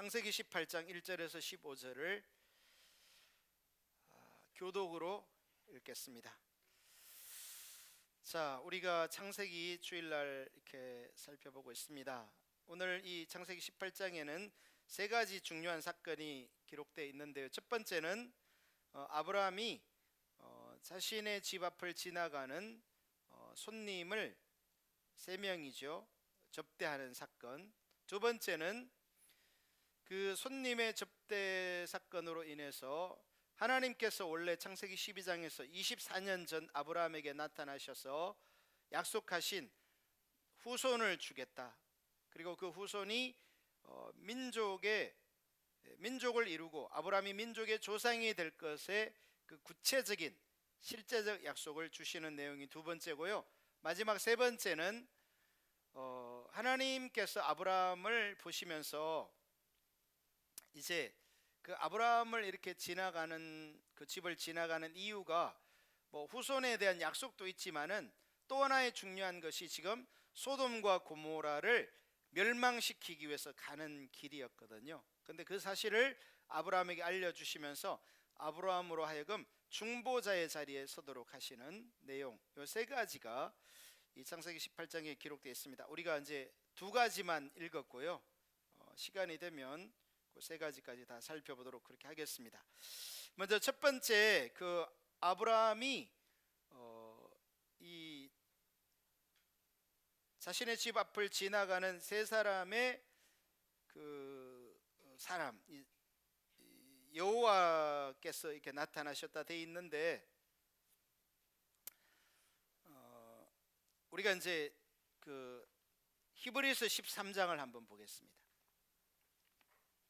창세기 18장 1절에서 15절을 교독으로 읽겠습니다. 자, 우리가 창세기 주일날 이렇게 살펴보고 있습니다. 오늘 이 창세기 18장에는 세 가지 중요한 사건이 기록되어 있는데요. 첫 번째는 아브라함이 자신의 집 앞을 지나가는 손님을 세 명이죠 접대하는 사건. 두 번째는 그 손님의 접대 사건으로 인해서 하나님께서 원래 창세기 12장에서 24년 전 아브라함에게 나타나셔서 약속하신 후손을 주겠다. 그리고 그 후손이 민족을 이루고 아브라함이 민족의 조상이 될 것의 그 구체적인 실제적 약속을 주시는 내용이 두 번째고요. 마지막 세 번째는 하나님께서 아브라함을 보시면서 이제 그 아브라함을 이렇게 지나가는 그 집을 지나가는 이유가 뭐 후손에 대한 약속도 있지만은 또 하나의 중요한 것이 지금 소돔과 고모라를 멸망시키기 위해서 가는 길이었거든요. 근데 그 사실을 아브라함에게 알려주시면서 아브라함으로 하여금 중보자의 자리에 서도록 하시는 내용, 이 세 가지가 이 창세기 18장에 기록되어 있습니다. 우리가 이제 두 가지만 읽었고요. 시간이 되면 그 세 가지까지 다 살펴보도록 그렇게 하겠습니다. 먼저 첫 번째, 그 아브라함이 이 자신의 집 앞을 지나가는 세 사람의 그 사람, 여호와께서 이렇게 나타나셨다 돼 있는데, 우리가 이제 그 히브리서 13장을 한번 보겠습니다.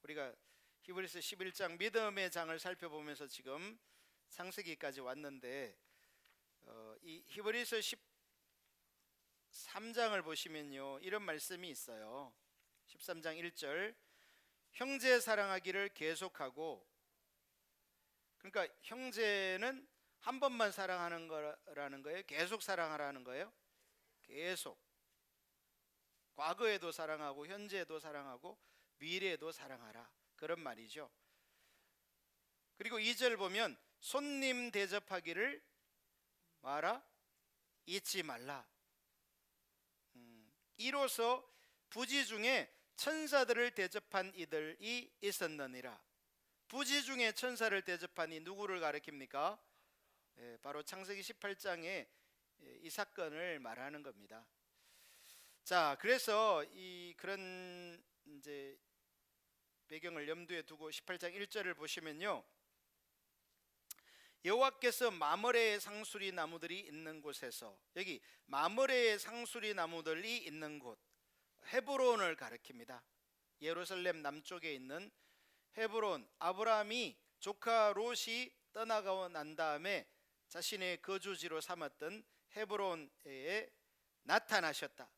우리가 히브리서 11장 믿음의 장을 살펴보면서 지금 창세기까지 왔는데, 이 히브리서 13장을 보시면요, 이런 말씀이 있어요. 13장 1절, 형제 사랑하기를 계속하고, 그러니까 형제는 한 번만 사랑하는 거라는 거예요? 계속 사랑하라는 거예요? 계속. 과거에도 사랑하고 현재에도 사랑하고 미래에도 사랑하라, 그런 말이죠. 그리고 2절 보면 손님 대접하기를 마라, 잊지 말라. 이로써 부지 중에 천사들을 대접한 이들이 있었느니라. 부지 중에 천사를 대접한 이 누구를 가리킵니까? 바로 창세기 18장에 이 사건을 말하는 겁니다. 자, 그래서 이 그런 이제 배경을 염두에 두고 18장 1절을 보시면요, 여호와께서 마므레의 상수리 나무들이 있는 곳에서, 여기 마므레의 상수리 나무들이 있는 곳, 헤브론을 가리킵니다. 예루살렘 남쪽에 있는 헤브론, 아브라함이 조카 롯이 떠나가고 난 다음에 자신의 거주지로 삼았던 헤브론에 나타나셨다.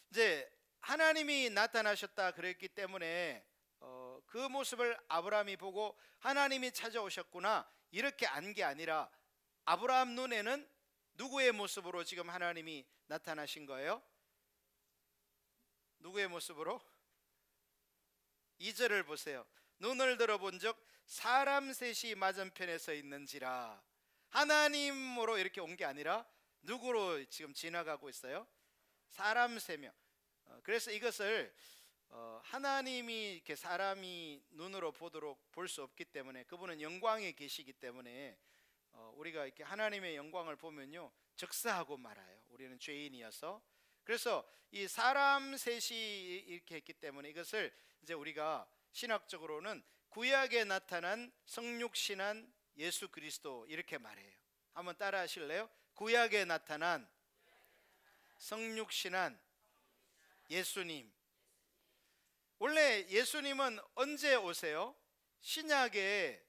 이제 하나님이 나타나셨다 그랬기 때문에 그 모습을 아브라함이 보고 하나님이 찾아오셨구나, 이렇게 안 게 아니라 아브라함 눈에는 누구의 모습으로 지금 하나님이 나타나신 거예요? 누구의 모습으로? 2절을 보세요. 눈을 들어본 적 사람 셋이 맞은편에 서 있는지라. 하나님으로 이렇게 온 게 아니라 누구로 지금 지나가고 있어요? 사람 세 명. 그래서 이것을 하나님이 이렇게 사람이 눈으로 보도록 볼 수 없기 때문에, 그분은 영광에 계시기 때문에 우리가 이렇게 하나님의 영광을 보면요, 적사하고 말아요. 우리는 죄인이어서. 그래서 이 사람 셋이 이렇게 했기 때문에 이것을 이제 우리가 신학적으로는 구약에 나타난 성육신한 예수 그리스도, 이렇게 말해요. 한번 따라 하실래요? 구약에 나타난 성육신한 예수님. 원래 예수님은 언제 오세요? 신약에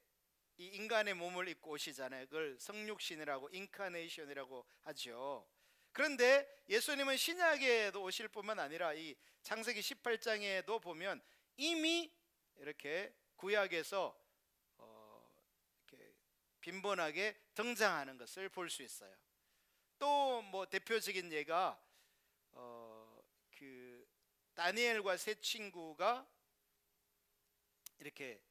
이 인간의 몸을 입고 오시잖아요. 그걸 성육신이라고, 인카네이션이라고 하죠. 그런데 예수님은 신약에도 오실 뿐만 아니라 이 창세기 18장에도 보면 이미 이렇게 구약에서 이렇게 빈번하게 등장하는 것을 볼 수 있어요. 또 뭐 대표적인 예가 그 다니엘과 세 친구가 이렇게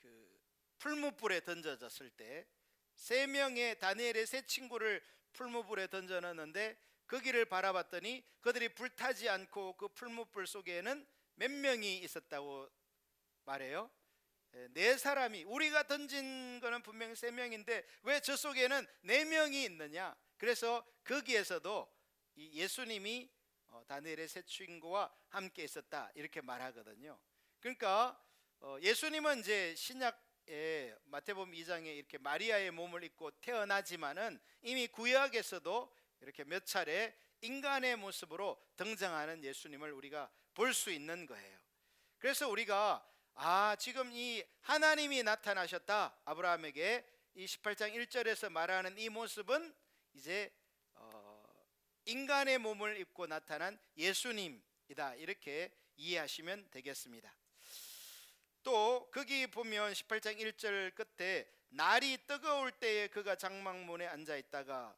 그 풀무불에 던져졌을 때 세 명의 다니엘의 세 친구를 풀무불에 던져 넣었는데 거기를 바라봤더니 그들이 불타지 않고 그 풀무불 속에는 몇 명이 있었다고 말해요. 네 사람이. 우리가 던진 거는 분명히 세 명인데 왜 저 속에는 네 명이 있느냐? 그래서 거기에서도 이 예수님이 다니엘의 세 친구와 함께 있었다 이렇게 말하거든요. 그러니까 예수님은 이제 신약에 마태복음 2장에 이렇게 마리아의 몸을 입고 태어나지만은 이미 구약에서도 이렇게 몇 차례 인간의 모습으로 등장하는 예수님을 우리가 볼 수 있는 거예요. 그래서 우리가 지금 이 하나님이 나타나셨다 아브라함에게 이 18장 1절에서 말하는 이 모습은 이제 인간의 몸을 입고 나타난 예수님이다 이렇게 이해하시면 되겠습니다. 또 거기 보면 18장 1절 끝에 날이 뜨거울 때에 그가 장막문에 앉아 있다가,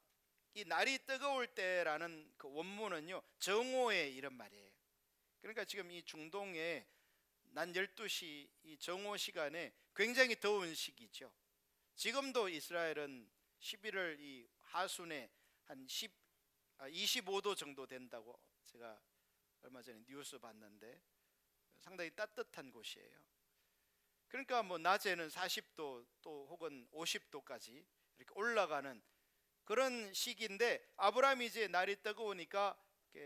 이 날이 뜨거울 때라는 그 원문은요 정오의 이런 말이에요. 그러니까 지금 이 중동에 낮 12시 이 정오 시간에 굉장히 더운 시기죠. 지금도 이스라엘은 11월 이 하순에 한 25도 정도 된다고 제가 얼마 전에 뉴스 봤는데 상당히 따뜻한 곳이에요. 그러니까 뭐 낮에는 40도 또 혹은 50도까지 이렇게 올라가는 그런 시기인데 아브라함이 이제 날이 뜨거우니까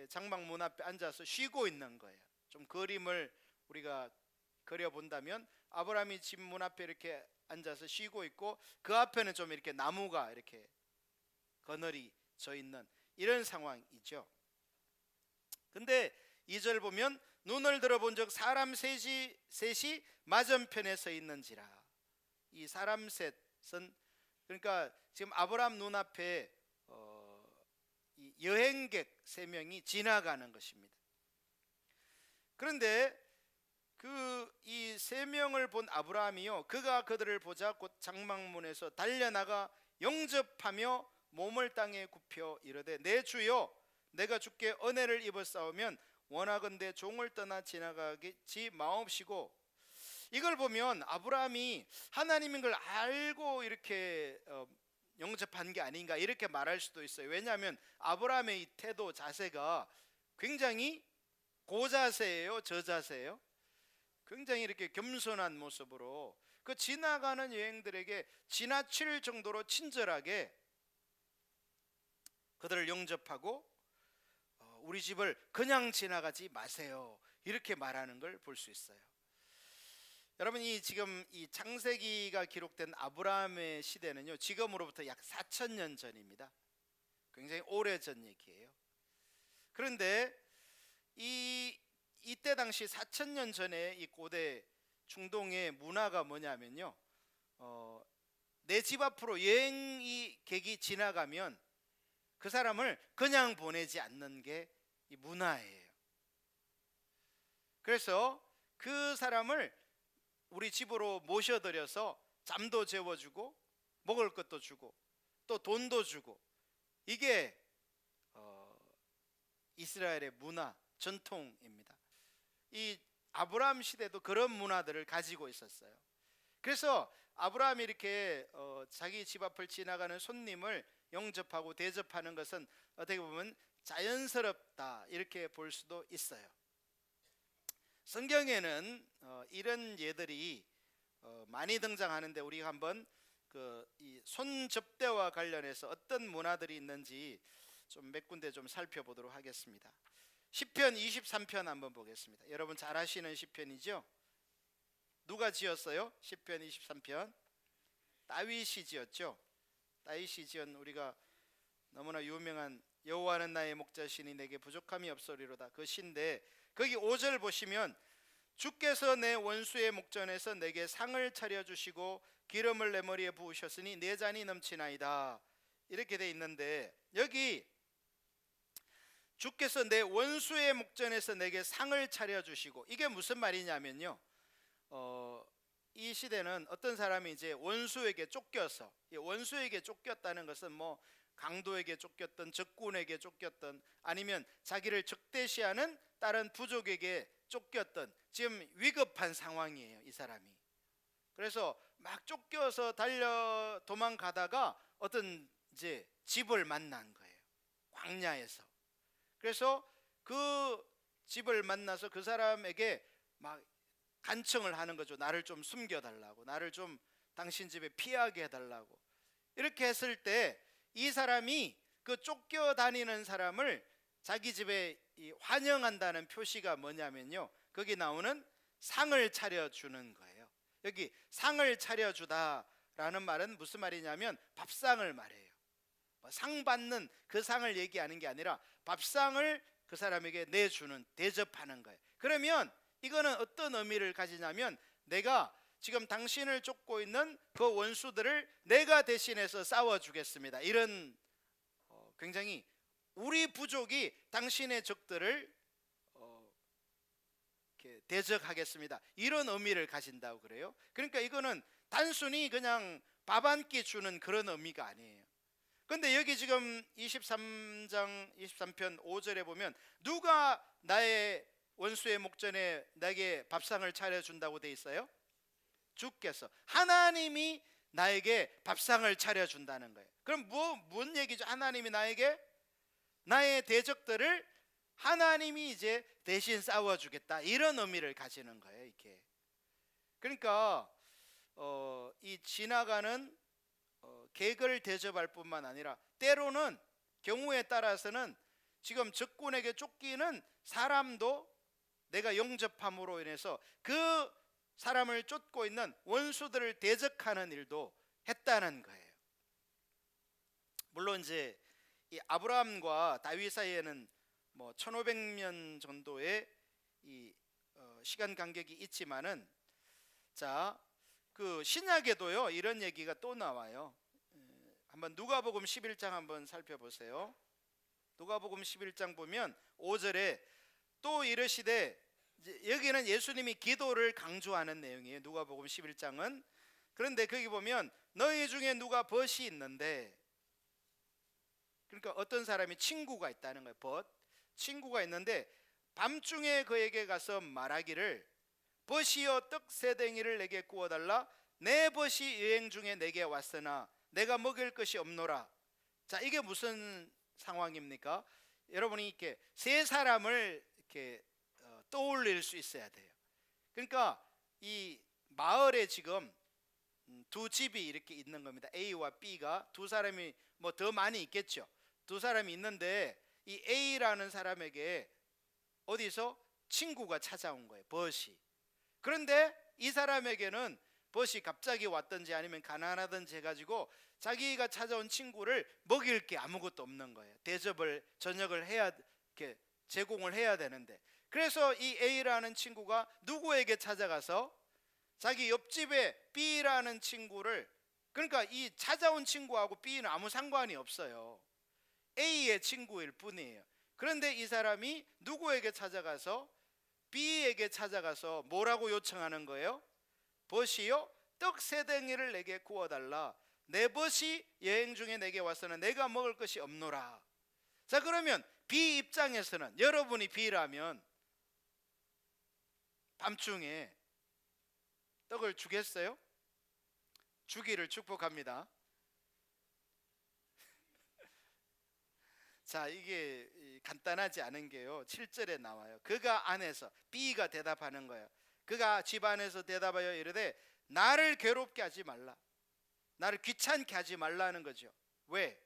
장막 문 앞에 앉아서 쉬고 있는 거예요. 좀 그림을 우리가 그려본다면 아브라함이 집 문 앞에 이렇게 앉아서 쉬고 있고 그 앞에는 좀 이렇게 나무가 이렇게 그늘이 져 있는 이런 상황이죠. 근데 2절 보면 눈을 들어본 적 사람 셋이 맞은편에 서 있는지라. 이 사람 셋은 그러니까 지금 아브라함 눈앞에 이 여행객 세 명이 지나가는 것입니다. 그런데 그 이 세 명을 본 아브라함이요 그가 그들을 보자 곧 장막문에서 달려나가 영접하며 몸을 땅에 굽혀 이르되 내 주여 내가 주께 은혜를 입었사오면 원하건대 종을 떠나 지나가지 마옵시고. 이걸 보면 아브라함이 하나님인 걸 알고 이렇게 영접한 게 아닌가 이렇게 말할 수도 있어요. 왜냐하면 아브라함의 이 태도 자세가 굉장히 고자세예요, 저자세예요? 굉장히 이렇게 겸손한 모습으로 그 지나가는 여행들에게 지나칠 정도로 친절하게 그들을 영접하고 우리 집을 그냥 지나가지 마세요 이렇게 말하는 걸 볼 수 있어요. 여러분 이 지금 이 창세기가 기록된 아브라함의 시대는요 지금으로부터 약 4,000년 전입니다. 굉장히 오래전 얘기예요. 그런데 이때 당시 4,000년 전에 이 고대 중동의 문화가 뭐냐면요 내 집 앞으로 여행객이 지나가면 그 사람을 그냥 보내지 않는 게 이 문화예요. 그래서 그 사람을 우리 집으로 모셔들여서 잠도 재워주고 먹을 것도 주고 또 돈도 주고 이게 이스라엘의 문화 전통입니다. 이 아브라함 시대도 그런 문화들을 가지고 있었어요. 그래서 아브라함이 이렇게 자기 집 앞을 지나가는 손님을 영접하고 대접하는 것은 어떻게 보면 자연스럽다 이렇게 볼 수도 있어요. 성경에는 이런 예들이 많이 등장하는데 우리가 한번 이 손접대와 관련해서 어떤 문화들이 있는지 좀 몇 군데 좀 살펴보도록 하겠습니다. 시편 23편 한번 보겠습니다. 여러분 잘 아시는 시편이죠? 누가 지었어요? 시편 23편 다윗이 지었죠. 다윗이 지은 우리가 너무나 유명한 여호와는 나의 목자시니 내게 부족함이 없으리로다 그 시인데 거기 5절 보시면 주께서 내 원수의 목전에서 내게 상을 차려주시고 기름을 내 머리에 부으셨으니 내 잔이 넘치나이다 이렇게 돼 있는데 여기 주께서 내 원수의 목전에서 내게 상을 차려주시고 이게 무슨 말이냐면요 이 시대는 어떤 사람이 이제 원수에게 쫓겨서 원수에게 쫓겼다는 것은 뭐 강도에게 쫓겼던 적군에게 쫓겼던 아니면 자기를 적대시하는 다른 부족에게 쫓겼던 지금 위급한 상황이에요, 이 사람이. 그래서 막 쫓겨서 달려 도망가다가 어떤 이제 집을 만난 거예요, 광야에서. 그래서 그 집을 만나서 그 사람에게 막 간청을 하는 거죠. 나를 좀 숨겨달라고, 나를 좀 당신 집에 피하게 해달라고. 이렇게 했을 때 이 사람이 그 쫓겨다니는 사람을 자기 집에 환영한다는 표시가 뭐냐면요, 거기 나오는 상을 차려주는 거예요. 여기 상을 차려주다라는 말은 무슨 말이냐면 밥상을 말해요. 상 받는 그 상을 얘기하는 게 아니라 밥상을 그 사람에게 내주는, 대접하는 거예요. 그러면 이거는 어떤 의미를 가지냐면, 내가 지금 당신을 쫓고 있는 그 원수들을 내가 대신해서 싸워주겠습니다, 이런 굉장히 우리 부족이 당신의 적들을 이렇게 대적하겠습니다, 이런 의미를 가진다고 그래요. 그러니까 이거는 단순히 그냥 밥 한 끼 주는 그런 의미가 아니에요. 근데 여기 지금 23장 23편 5절에 보면 누가 나의 원수의 목전에 내게 밥상을 차려준다고 돼 있어요? 주께서, 하나님이 나에게 밥상을 차려준다는 거예요. 그럼 뭔 얘기죠? 하나님이 나에게, 나의 대적들을 하나님이 이제 대신 싸워주겠다, 이런 의미를 가지는 거예요, 이게. 그러니까 이 지나가는 객을 대접할 뿐만 아니라 때로는 경우에 따라서는 지금 적군에게 쫓기는 사람도 내가 영접함으로 인해서 그 사람을 쫓고 있는 원수들을 대적하는 일도 했다는 거예요. 물론 이제 이 아브라함과 다윗 사이에는 뭐 1500년 정도의 이 시간 간격이 있지만은, 자, 그 신약에도요 이런 얘기가 또 나와요. 한번 누가복음 11장 한번 살펴보세요. 누가복음 11장 보면 5절에 또 이르시되, 여기는 예수님이 기도를 강조하는 내용이에요, 누가복음 11장은. 그런데 거기 보면 너희 중에 누가 벗이 있는데, 그러니까 어떤 사람이 친구가 있다는 거예요. 벗, 친구가 있는데 밤중에 그에게 가서 말하기를 벗이여 떡 세 댕이를 내게 구워달라, 내 벗이 여행 중에 내게 왔으나 내가 먹을 것이 없노라. 자, 이게 무슨 상황입니까? 여러분이 이렇게 세 사람을 이렇게 떠올릴 수 있어야 돼요. 그러니까 이 마을에 지금 두 집이 이렇게 있는 겁니다. A와 B가 두 사람이 뭐 더 많이 있겠죠. 두 사람이 있는데 이 A라는 사람에게 어디서 친구가 찾아온 거예요, 벗이. 그런데 이 사람에게는 벗이 갑자기 왔든지 아니면 가난하든지 해가지고 자기가 찾아온 친구를 먹일 게 아무것도 없는 거예요. 대접을, 저녁을 해야, 이렇게 제공을 해야 되는데, 그래서 이 A라는 친구가 누구에게 찾아가서 자기 옆집에 B라는 친구를, 그러니까 이 찾아온 친구하고 B는 아무 상관이 없어요, A의 친구일 뿐이에요. 그런데 이 사람이 누구에게 찾아가서, B에게 찾아가서 뭐라고 요청하는 거예요? 벗이요 떡 세 댕이를 내게 구워달라, 내 벗이 여행 중에 내게 와서는 내가 먹을 것이 없노라. 자, 그러면 B 입장에서는, 여러분이 B라면 밤중에 떡을 주겠어요? 주기를 축복합니다. 자, 이게 간단하지 않은 게요, 7절에 나와요. 그가 안에서, B가 대답하는 거예요. 그가 집 안에서 대답하여 이르되 나를 괴롭게 하지 말라, 나를 귀찮게 하지 말라는 거죠. 왜?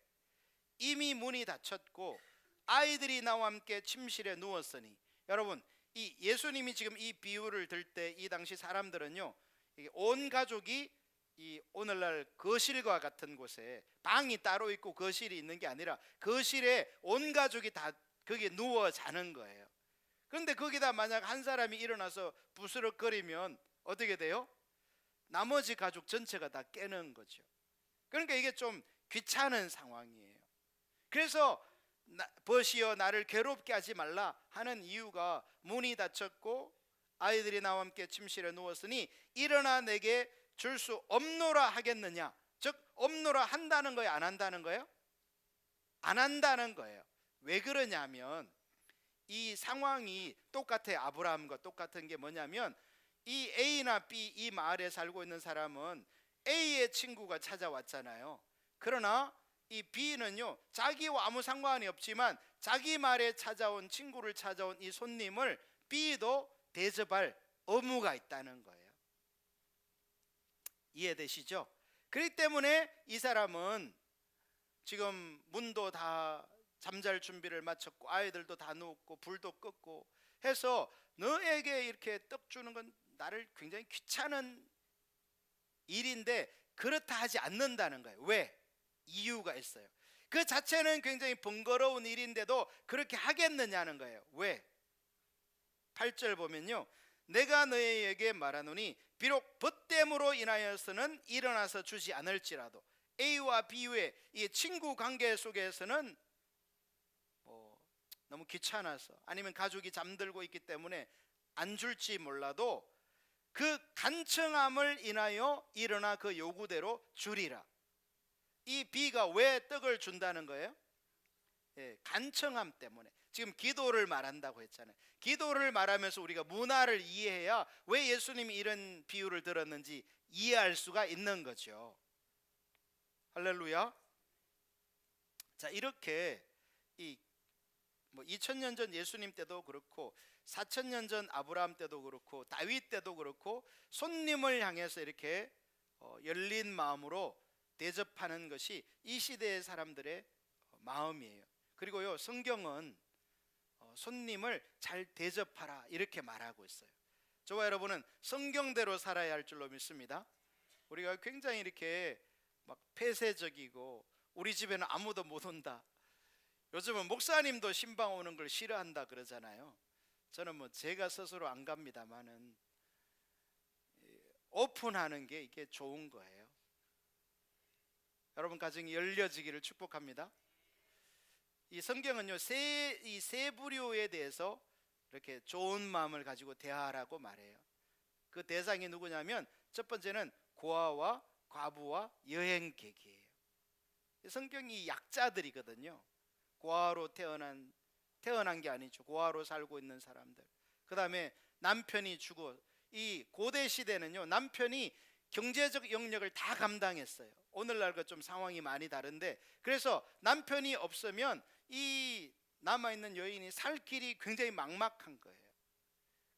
이미 문이 닫혔고 아이들이 나와 함께 침실에 누웠으니. 여러분, 이 예수님이 지금 이 비유를 들 때 이 당시 사람들은요, 온 가족이 이 오늘날 거실과 같은 곳에 방이 따로 있고 거실이 있는 게 아니라 거실에 온 가족이 다 거기에 누워 자는 거예요. 그런데 거기다 만약 한 사람이 일어나서 부스럭거리면 어떻게 돼요? 나머지 가족 전체가 다 깨는 거죠. 그러니까 이게 좀 귀찮은 상황이에요. 그래서 벗이여 나를 괴롭게 하지 말라 하는 이유가, 문이 닫혔고 아이들이 나와 함께 침실에 누웠으니 일어나 내게 줄 수 없노라 하겠느냐. 즉 없노라 한다는 거예요, 안 한다는 거예요? 안 한다는 거예요. 왜 그러냐면 이 상황이 똑같아요. 아브라함과 똑같은 게 뭐냐면 이 A나 B 이 마을에 살고 있는 사람은 A의 친구가 찾아왔잖아요. 그러나 이 B는요 자기와 아무 상관이 없지만 자기 말에 찾아온 친구를 찾아온 이 손님을 B도 대접할 의무가 있다는 거예요. 이해되시죠? 그렇기 때문에 이 사람은 지금 문도 다 잠잘 준비를 마쳤고 아이들도 다 누웠고 불도 껐고 해서 너에게 이렇게 떡 주는 건 나를 굉장히 귀찮은 일인데 그렇다 하지 않는다는 거예요. 왜? 이유가 있어요. 그 자체는 굉장히 번거로운 일인데도 그렇게 하겠느냐는 거예요. 왜? 8절 보면요, 내가 너희에게 말하노니 비록 벗됨으로 인하여서는 일어나서 주지 않을지라도, A와 B의 이 친구 관계 속에서는 너무 귀찮아서 아니면 가족이 잠들고 있기 때문에 안 줄지 몰라도 그 간청함을 인하여 일어나 그 요구대로 주리라. 이 B가 왜 떡을 준다는 거예요? 간청함 때문에. 지금 기도를 말한다고 했잖아요. 기도를 말하면서 우리가 문화를 이해해야 왜 예수님이 이런 비유를 들었는지 이해할 수가 있는 거죠. 할렐루야. 자, 이렇게 이 2000년 전 예수님 때도 그렇고 4000년 전 아브라함 때도 그렇고 다윗 때도 그렇고 손님을 향해서 이렇게 열린 마음으로 대접하는 것이 이 시대의 사람들의 마음이에요. 그리고요, 성경은 손님을 잘 대접하라 이렇게 말하고 있어요. 저와 여러분은 성경대로 살아야 할 줄로 믿습니다. 우리가 굉장히 이렇게 막 폐쇄적이고 우리 집에는 아무도 못 온다, 요즘은 목사님도 신방 오는 걸 싫어한다 그러잖아요. 저는 제가 스스로 안 갑니다만은 오픈하는 게 이게 좋은 거예요. 여러분 가정이 열려지기를 축복합니다. 이 성경은요 이 세 부류에 대해서 이렇게 좋은 마음을 가지고 대하라고 말해요. 그 대상이 누구냐면 첫 번째는 고아와 과부와 여행객이에요. 성경이 약자들이거든요. 고아로 태어난 게 아니죠. 고아로 살고 있는 사람들. 그 다음에 남편이 죽어. 이 고대 시대는요 남편이 경제적 영역을 다 감당했어요. 오늘날과 좀 상황이 많이 다른데, 그래서 남편이 없으면 이 남아있는 여인이 살 길이 굉장히 막막한 거예요.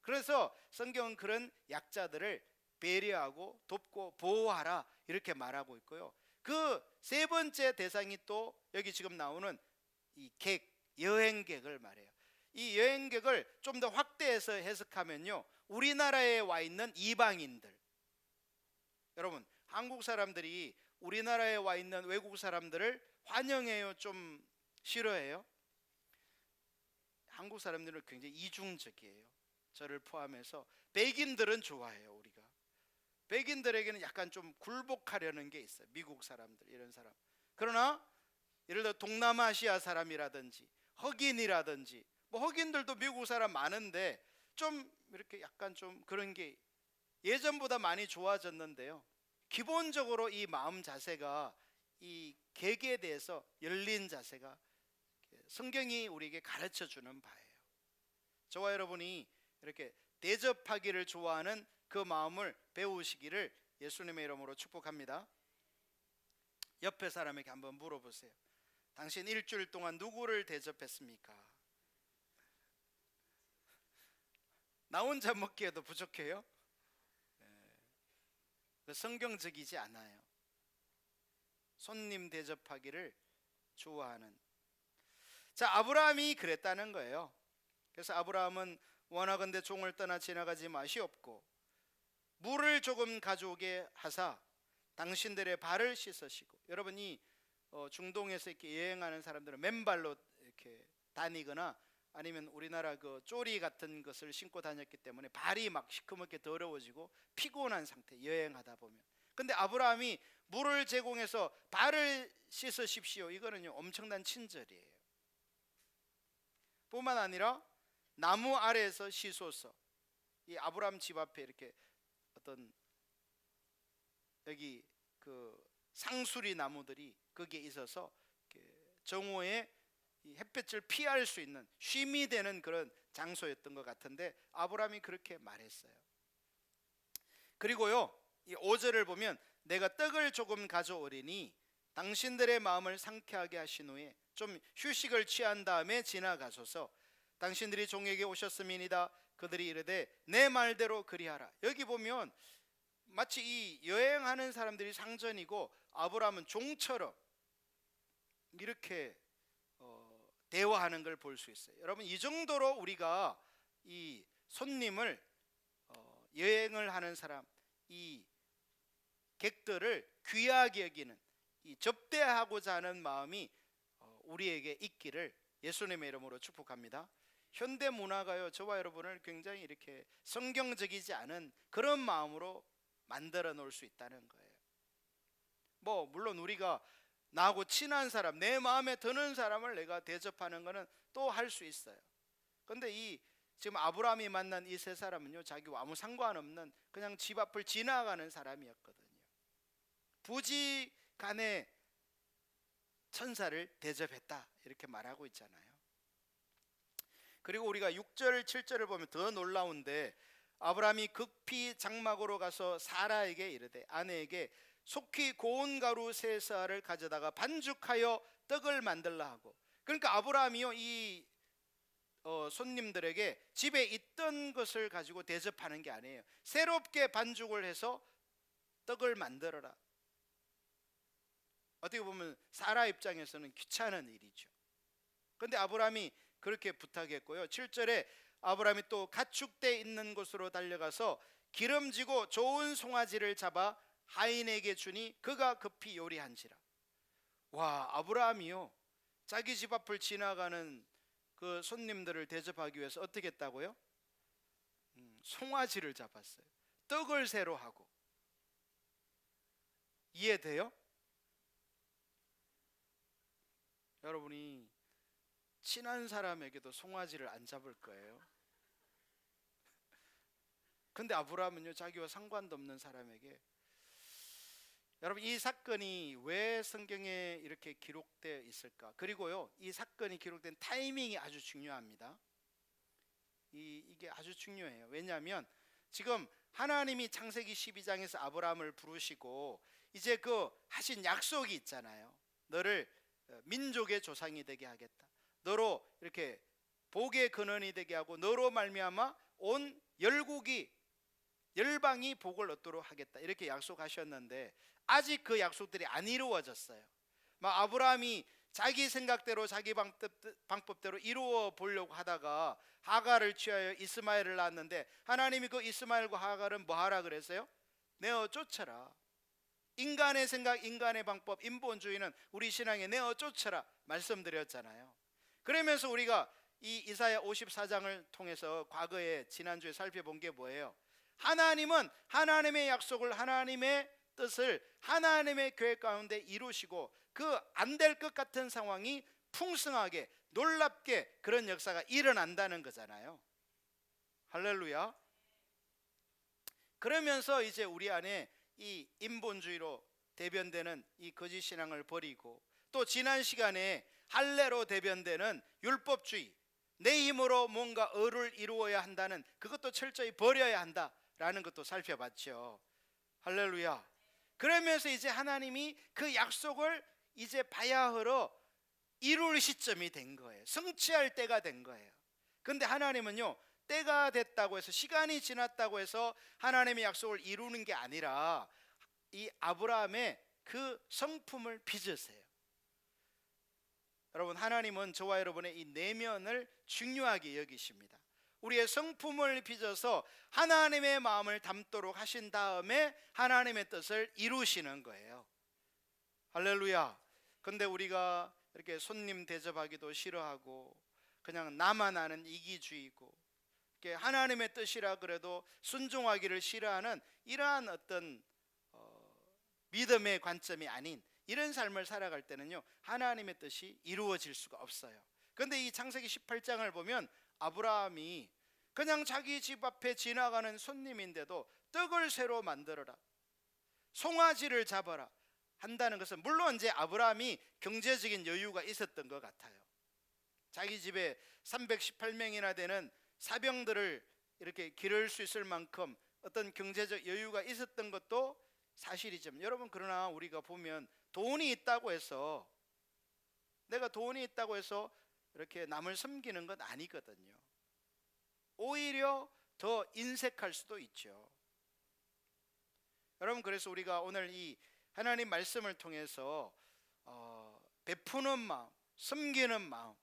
그래서 성경은 그런 약자들을 배려하고 돕고 보호하라 이렇게 말하고 있고요. 그 세 번째 대상이 또 여기 지금 나오는 이 여행객을 말해요. 이 여행객을 좀 더 확대해서 해석하면요, 우리나라에 와 있는 이방인들. 여러분, 한국 사람들이 우리나라에 와 있는 외국 사람들을 환영해요, 좀 싫어해요? 한국 사람들은 굉장히 이중적이에요. 저를 포함해서. 백인들은 좋아해요. 우리가 백인들에게는 약간 좀 굴복하려는 게 있어요. 미국 사람들, 이런 사람. 그러나 예를 들어 동남아시아 사람이라든지 흑인이라든지, 흑인들도 미국 사람 많은데 좀 이렇게 약간 좀 그런 게 예전보다 많이 좋아졌는데요, 기본적으로 이 마음 자세가, 이 객에 대해서 열린 자세가 성경이 우리에게 가르쳐 주는 바예요. 저와 여러분이 이렇게 대접하기를 좋아하는 그 마음을 배우시기를 예수님의 이름으로 축복합니다. 옆에 사람에게 한번 물어보세요. 당신 일주일 동안 누구를 대접했습니까? 나 혼자 먹기에도 부족해요? 성경적이지 않아요. 손님 대접하기를 좋아하는. 자, 아브라함이 그랬다는 거예요. 그래서 아브라함은 원하건대 종을 떠나 지나가지 마시옵고 물을 조금 가져오게 하사 당신들의 발을 씻으시고. 여러분이 중동에서 이렇게 여행하는 사람들은 맨발로 이렇게 다니거나 아니면 우리나라 그 쪼리 같은 것을 신고 다녔기 때문에 발이 막 시커멓게 더러워지고 피곤한 상태, 여행하다 보면. 근데 아브라함이 물을 제공해서 발을 씻으십시오, 이거는요 엄청난 친절이에요. 뿐만 아니라 나무 아래에서 씻소서. 이 아브라함 집 앞에 이렇게 어떤 여기 그 상수리 나무들이 거기에 있어서 정오에 이 햇볕을 피할 수 있는 쉼이 되는 그런 장소였던 것 같은데 아브라함이 그렇게 말했어요. 그리고요, 이 5절을 보면 내가 떡을 조금 가져오리니 당신들의 마음을 상쾌하게 하신 후에 좀 휴식을 취한 다음에 지나가소서. 당신들이 종에게 오셨음이니이다. 그들이 이르되 내 말대로 그리하라. 여기 보면 마치 이 여행하는 사람들이 상전이고 아브라함은 종처럼 이렇게 대화하는 걸 볼 수 있어요. 여러분, 이 정도로 우리가 이 손님을 여행을 하는 사람, 이 객들을 귀하게 여기는, 이 접대하고자 하는 마음이 우리에게 있기를 예수님의 이름으로 축복합니다. 현대 문화가요, 저와 여러분을 굉장히 이렇게 성경적이지 않은 그런 마음으로 만들어 놓을 수 있다는 거예요. 뭐 물론 우리가 나하고 친한 사람, 내 마음에 드는 사람을 내가 대접하는 것은 또 할 수 있어요. 근데 이 지금 아브라함이 만난 이 세 사람은요, 자기와 아무 상관없는 그냥 집 앞을 지나가는 사람이었거든요. 부지간에 천사를 대접했다 이렇게 말하고 있잖아요. 그리고 우리가 6절 7절을 보면 더 놀라운데 아브라함이 급히 장막으로 가서 사라에게 이르되 아내에게 속히 고운 가루 세 쌀을 가져다가 반죽하여 떡을 만들라 하고, 그러니까 아브라함이요 이 손님들에게 집에 있던 것을 가지고 대접하는 게 아니에요. 새롭게 반죽을 해서 떡을 만들어라. 어떻게 보면 사라 입장에서는 귀찮은 일이죠. 그런데 아브라함이 그렇게 부탁했고요. 7절에 아브라함이 또 가축대 있는 곳으로 달려가서 기름지고 좋은 송아지를 잡아 하인에게 주니 그가 급히 요리한지라. 와, 아브라함이요 자기 집 앞을 지나가는 그 손님들을 대접하기 위해서 어떻게 했다고요? 송아지를 잡았어요. 떡을 새로 하고. 이해돼요? 여러분이 친한 사람에게도 송아지를 안 잡을 거예요. 근데 아브라함은요 자기와 상관도 없는 사람에게, 여러분 이 사건이 왜 성경에 이렇게 기록되어 있을까? 그리고요 이 사건이 기록된 타이밍이 아주 중요합니다. 이게 아주 중요해요. 왜냐하면 지금 하나님이 창세기 12장에서 아브라함을 부르시고 이제 그 하신 약속이 있잖아요. 너를 민족의 조상이 되게 하겠다. 너로 이렇게 복의 근원이 되게 하고 너로 말미암아 온 열방이 복을 얻도록 하겠다. 이렇게 약속하셨는데 아직 그 약속들이 안 이루어졌어요. 막 아브라함이 자기 생각대로 자기 방법대로 이루어 보려고 하다가 하갈을 취하여 이스마엘을 낳았는데 하나님이 그 이스마엘과 하갈은 뭐 하라 그랬어요? 내어 쫓아라. 인간의 생각, 인간의 방법, 인본주의는 우리 신앙에 내어 쫓아라 말씀드렸잖아요. 그러면서 우리가 이 이사야 54장을 통해서 과거에 지난주에 살펴본 게 뭐예요? 하나님은 하나님의 약속을, 하나님의 뜻을 하나님의 계획 가운데 이루시고 그 안 될 것 같은 상황이 풍성하게 놀랍게 그런 역사가 일어난다는 거잖아요. 할렐루야. 그러면서 이제 우리 안에 이 인본주의로 대변되는 이 거짓 신앙을 버리고, 또 지난 시간에 할례로 대변되는 율법주의, 내 힘으로 뭔가 의를 이루어야 한다는 그것도 철저히 버려야 한다라는 것도 살펴봤죠. 할렐루야. 그러면서 이제 하나님이 그 약속을 이제 바야흐로 이룰 시점이 된 거예요. 성취할 때가 된 거예요. 그런데 하나님은요 때가 됐다고 해서, 시간이 지났다고 해서 하나님의 약속을 이루는 게 아니라 이 아브라함의 그 성품을 빚으세요. 여러분, 하나님은 저와 여러분의 이 내면을 중요하게 여기십니다. 우리의 성품을 빚어서 하나님의 마음을 담도록 하신 다음에 하나님의 뜻을 이루시는 거예요. 할렐루야. 근데 우리가 이렇게 손님 대접하기도 싫어하고 그냥 나만 아는 이기주의고 하나님의 뜻이라 그래도 순종하기를 싫어하는 이러한 어떤 믿음의 관점이 아닌 이런 삶을 살아갈 때는요 하나님의 뜻이 이루어질 수가 없어요. 그런데 이 창세기 18장을 보면 아브라함이 그냥 자기 집 앞에 지나가는 손님인데도 떡을 새로 만들어라, 송아지를 잡아라 한다는 것은, 물론 이제 아브라함이 경제적인 여유가 있었던 것 같아요. 자기 집에 318명이나 되는 사병들을 이렇게 기를 수 있을 만큼 어떤 경제적 여유가 있었던 것도 사실이죠. 여러분, 그러나 우리가 보면 돈이 있다고 해서, 내가 돈이 있다고 해서 이렇게 남을 섬기는 건 아니거든요. 오히려 더 인색할 수도 있죠. 여러분, 그래서 우리가 오늘 이 하나님 말씀을 통해서 베푸는 마음, 섬기는 마음,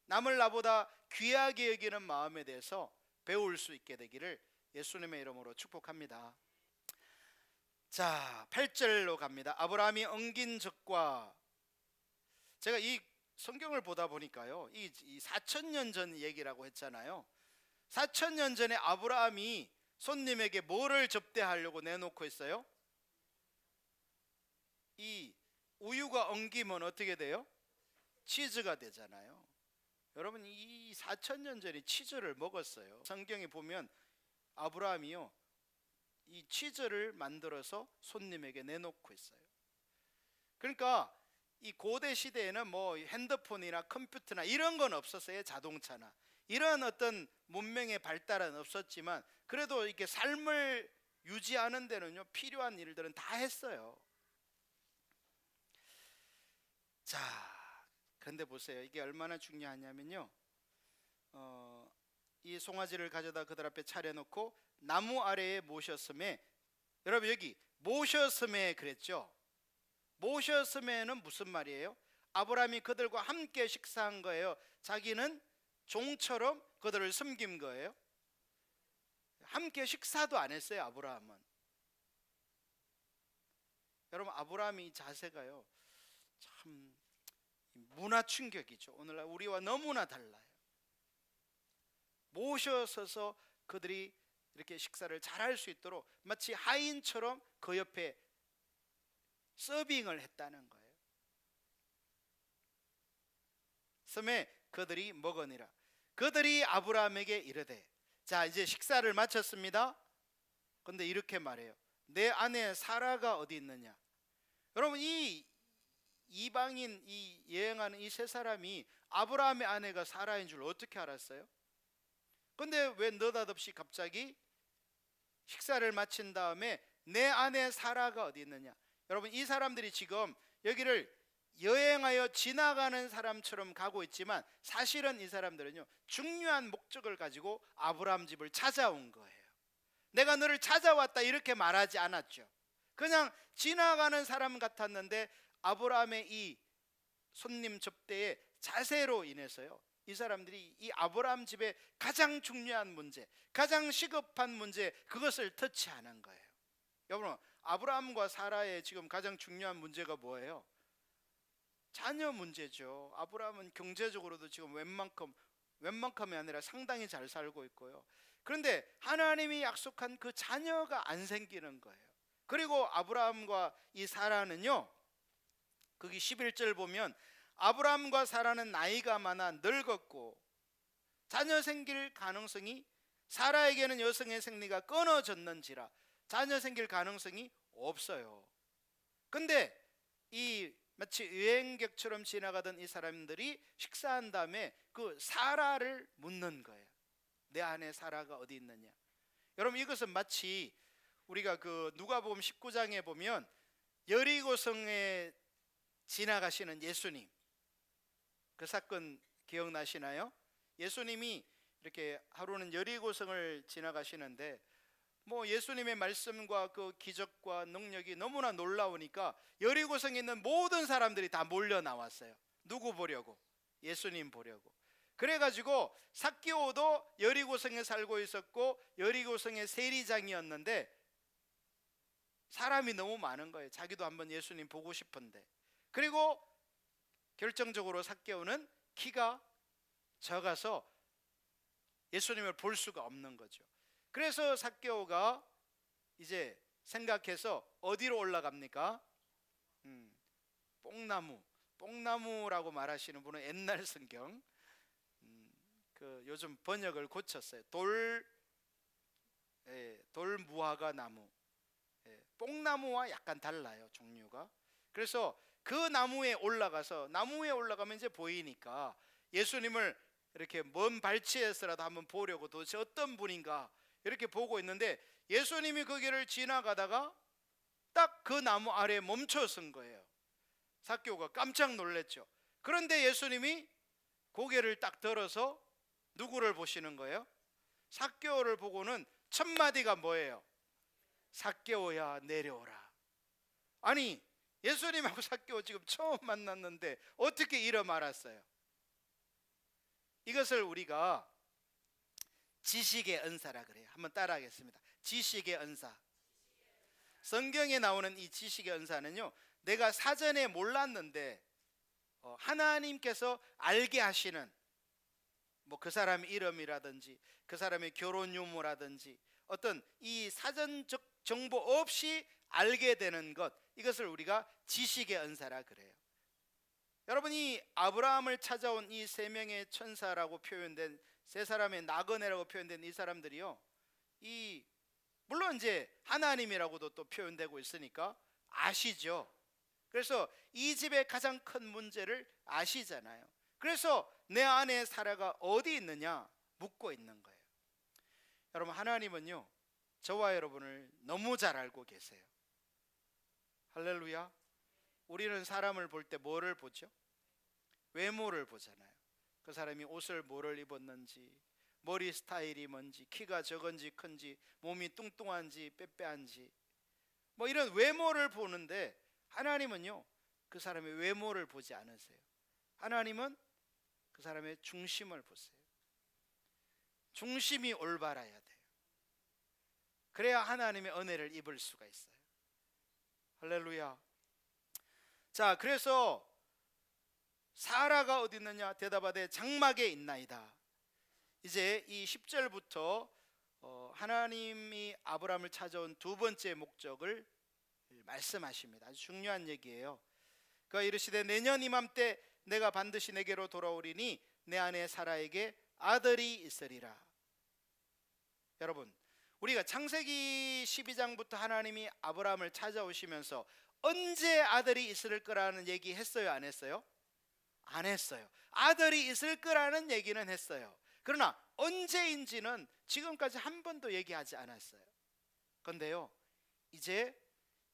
남을 나보다 귀하게 여기는 마음에 대해서 배울 수 있게 되기를 예수님의 이름으로 축복합니다. 자, 8절로 갑니다. 아브라함이 엉긴 적과, 제가 이 성경을 보다 보니까요, 이 4,000년 전 얘기라고 했잖아요. 4,000년 전에 아브라함이 손님에게 뭐를 접대하려고 내놓고 있어요? 이 우유가 엉기면 어떻게 돼요? 치즈가 되잖아요. 여러분, 이 4,000년 전에 치즈를 먹었어요. 성경에 보면 아브라함이요, 이 치즈를 만들어서 손님에게 내놓고 있어요. 그러니까 이 고대 시대에는 뭐 핸드폰이나 컴퓨터나 이런 건 없었어요. 자동차나 이런 어떤 문명의 발달은 없었지만 그래도 이렇게 삶을 유지하는 데는요, 필요한 일들은 다 했어요. 자, 그런데 보세요. 이게 얼마나 중요하냐면요, 이 송아지를 가져다 그들 앞에 차려놓고 나무 아래에 모셨음에, 여러분 여기 모셨음에 그랬죠. 모셨음에는 무슨 말이에요? 아브라함이 그들과 함께 식사한 거예요? 자기는 종처럼 그들을 섬긴 거예요? 함께 식사도 안 했어요. 아브라함은. 여러분, 아브라함이 이 자세가요, 참 문화 충격이죠. 오늘날 우리와 너무나 달라요. 모셔서서 그들이 이렇게 식사를 잘할 수 있도록 마치 하인처럼 그 옆에 서빙을 했다는 거예요. 섬에 그들이 먹으니라. 그들이 아브라함에게 이르되, 자, 이제 식사를 마쳤습니다. 근데 이렇게 말해요. 내 아내 사라가 어디 있느냐? 여러분, 이 이방인, 이 여행하는 이 세 사람이 아브라함의 아내가 사라인 줄 어떻게 알았어요? 근데 왜 느닷없이 갑자기 식사를 마친 다음에 내 아내 사라가 어디 있느냐? 여러분, 이 사람들이 지금 여기를 여행하여 지나가는 사람처럼 가고 있지만 사실은 이 사람들은요, 중요한 목적을 가지고 아브라함 집을 찾아온 거예요. 내가 너를 찾아왔다 이렇게 말하지 않았죠. 그냥 지나가는 사람 같았는데 아브라함의 이 손님 접대의 자세로 인해서요, 이 사람들이 이 아브라함 집의 가장 중요한 문제, 가장 시급한 문제, 그것을 터치하는 거예요. 여러분, 아브라함과 사라의 지금 가장 중요한 문제가 뭐예요? 자녀 문제죠. 아브라함은 경제적으로도 지금 웬만큼이 아니라 상당히 잘 살고 있고요. 그런데 하나님이 약속한 그 자녀가 안 생기는 거예요. 그리고 아브라함과 이 사라는요, 거기 11절 보면 아브라함과 사라는 나이가 많아 늙었고 자녀 생길 가능성이, 사라에게는 여성의 생리가 끊어졌는지라 자녀 생길 가능성이 없어요. 근데 이 마치 여행객처럼 지나가던 이 사람들이 식사한 다음에 그 사라를 묻는 거예요. 내 아내 사라가 어디 있느냐? 여러분, 이것은 마치 우리가 그 누가복음 19장에 보면 여리고성에 지나가시는 예수님, 그 사건 기억나시나요? 예수님이 이렇게 하루는 여리고성을 지나가시는데 뭐 예수님의 말씀과 그 기적과 능력이 너무나 놀라우니까 여리고성에 있는 모든 사람들이 다 몰려 나왔어요. 누구 보려고? 예수님 보려고. 그래가지고 삭개오도 여리고성에 살고 있었고 여리고성의 세리장이었는데 사람이 너무 많은 거예요. 자기도 한번 예수님 보고 싶은데. 그리고 결정적으로 삭개오는 키가 작아서 예수님을 볼 수가 없는 거죠. 그래서 삭개오가 이제 생각해서 어디로 올라갑니까? 뽕나무라고 말하시는 분은 옛날 성경, 그 요즘 번역을 고쳤어요. 돌무화과 나무, 뽕나무와 약간 달라요, 종류가. 그래서 그 나무에 올라가면 이제 보이니까 예수님을 이렇게 먼 발치에서라도 한번 보려고 도대체 어떤 분인가 이렇게 보고 있는데, 예수님이 그 길을 지나가다가 딱 그 나무 아래에 멈춰 선 거예요. 삭개오가 깜짝 놀랐죠. 그런데 예수님이 고개를 딱 들어서 누구를 보시는 거예요? 삭개오를 보고는 첫 마디가 뭐예요? 삭개오야, 내려오라. 아니, 예수님하고 삭개오 지금 처음 만났는데 어떻게 이름 알았어요? 이것을 우리가 지식의 은사라 그래요. 한번 따라하겠습니다. 지식의 은사. 성경에 나오는 이 지식의 은사는요, 내가 사전에 몰랐는데 하나님께서 알게 하시는, 뭐 그 사람의 이름이라든지 그 사람의 결혼 유무라든지 어떤 이 사전적 정보 없이 알게 되는 것, 이것을 우리가 지식의 은사라 그래요. 여러분이 아브라함을 찾아온 이 세 명의 천사라고 표현된, 세 사람의 나그네라고 표현된 이 사람들이요, 이 물론 이제 하나님이라고도 또 표현되고 있으니까 아시죠. 그래서 이 집의 가장 큰 문제를 아시잖아요. 그래서 내 안에 사라가 어디 있느냐 묻고 있는 거예요. 여러분, 하나님은요 저와 여러분을 너무 잘 알고 계세요. 할렐루야. 우리는 사람을 볼 때 뭐를 보죠? 외모를 보잖아요. 그 사람이 옷을 뭐를 입었는지, 머리 스타일이 뭔지, 키가 적은지 큰지, 몸이 뚱뚱한지 빼빼한지, 뭐 이런 외모를 보는데, 하나님은요 그 사람의 외모를 보지 않으세요. 하나님은 그 사람의 중심을 보세요. 중심이 올바라야 돼요. 그래야 하나님의 은혜를 입을 수가 있어요. 할렐루야. 자, 그래서 사라가 어디 있느냐? 대답하되 장막에 있나이다. 이제 이 10절부터 하나님이 아브라함을 찾아온 두 번째 목적을 말씀하십니다. 아주 중요한 얘기예요. 그가 이르시되 내년 이맘때 내가 반드시 내게로 돌아오리니 내 아내 사라에게 아들이 있으리라. 여러분, 우리가 창세기 12장부터 하나님이 아브라함을 찾아오시면서 언제 아들이 있을 거라는 얘기 했어요, 안 했어요? 안 했어요. 아들이 있을 거라는 얘기는 했어요. 그러나 언제인지는 지금까지 한 번도 얘기하지 않았어요. 그런데요, 이제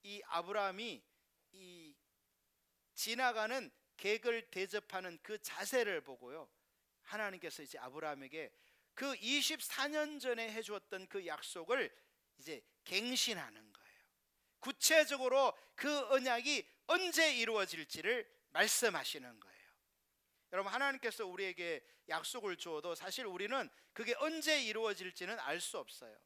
이 아브라함이 이 지나가는 객을 대접하는 그 자세를 보고요, 하나님께서 이제 아브라함에게 그 24년 전에 해주었던 그 약속을 이제 갱신하는 거예요. 구체적으로 그 언약이 언제 이루어질지를 말씀하시는 거예요. 여러분, 하나님께서 우리에게 약속을 주어도 사실 우리는 그게 언제 이루어질지는 알 수 없어요.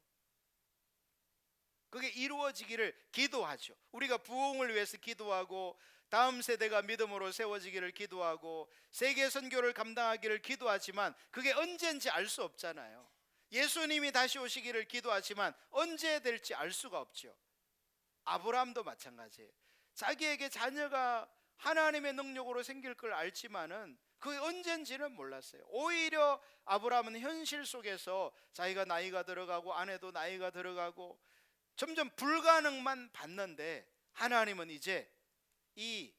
그게 이루어지기를 기도하죠. 우리가 부흥을 위해서 기도하고, 다음 세대가 믿음으로 세워지기를 기도하고, 세계 선교를 감당하기를 기도하지만 그게 언제인지 알 수 없잖아요. 예수님이 다시 오시기를 기도하지만 언제 될지 알 수가 없죠. 아브라함도 마찬가지예요. 자기에게 자녀가 하나님의 능력으로 생길 걸 알지만은 그게 언젠지는 몰랐어요. 오히려 아브라함은 현실 속에서 자기가 나이가 들어가고 아내도 나이가 들어가고 점점 불가능만 봤는데, 하나님은 이제 이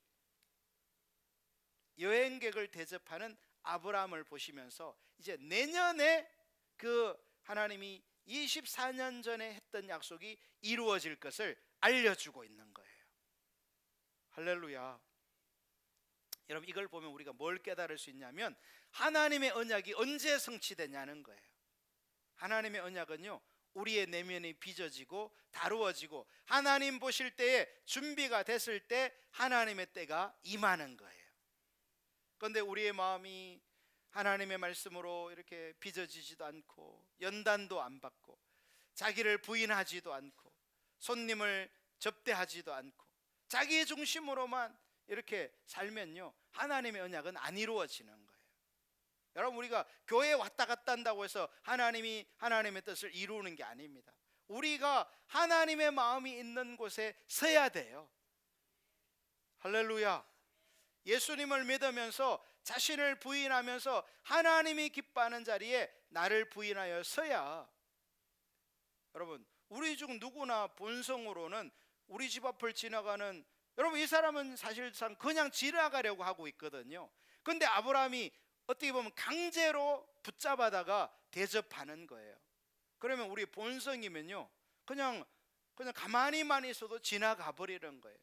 여행객을 대접하는 아브라함을 보시면서 이제 내년에 그 하나님이 24년 전에 했던 약속이 이루어질 것을 알려주고 있는 거예요. 할렐루야. 여러분, 이걸 보면 우리가 뭘 깨달을 수 있냐면 하나님의 언약이 언제 성취되냐는 거예요. 하나님의 언약은요, 우리의 내면이 빚어지고 다루어지고 하나님 보실 때에 준비가 됐을 때 하나님의 때가 임하는 거예요. 그런데 우리의 마음이 하나님의 말씀으로 이렇게 빚어지지도 않고 연단도 안 받고 자기를 부인하지도 않고 손님을 접대하지도 않고 자기 중심으로만 이렇게 살면요, 하나님의 언약은 안 이루어지는 거예요. 여러분, 우리가 교회에 왔다 갔다 한다고 해서 하나님이 하나님의 뜻을 이루는 게 아닙니다. 우리가 하나님의 마음이 있는 곳에 서야 돼요. 할렐루야. 예수님을 믿으면서 자신을 부인하면서 하나님이 기뻐하는 자리에 나를 부인하여 서야, 여러분, 우리 중 누구나 본성으로는 우리 집 앞을 지나가는, 여러분, 이 사람은 사실상 그냥 지나가려고 하고 있거든요. 그런데 아브라함이 어떻게 보면 강제로 붙잡아다가 대접하는 거예요. 그러면 우리 본성이면요, 그냥 가만히만 있어도 지나가 버리는 거예요.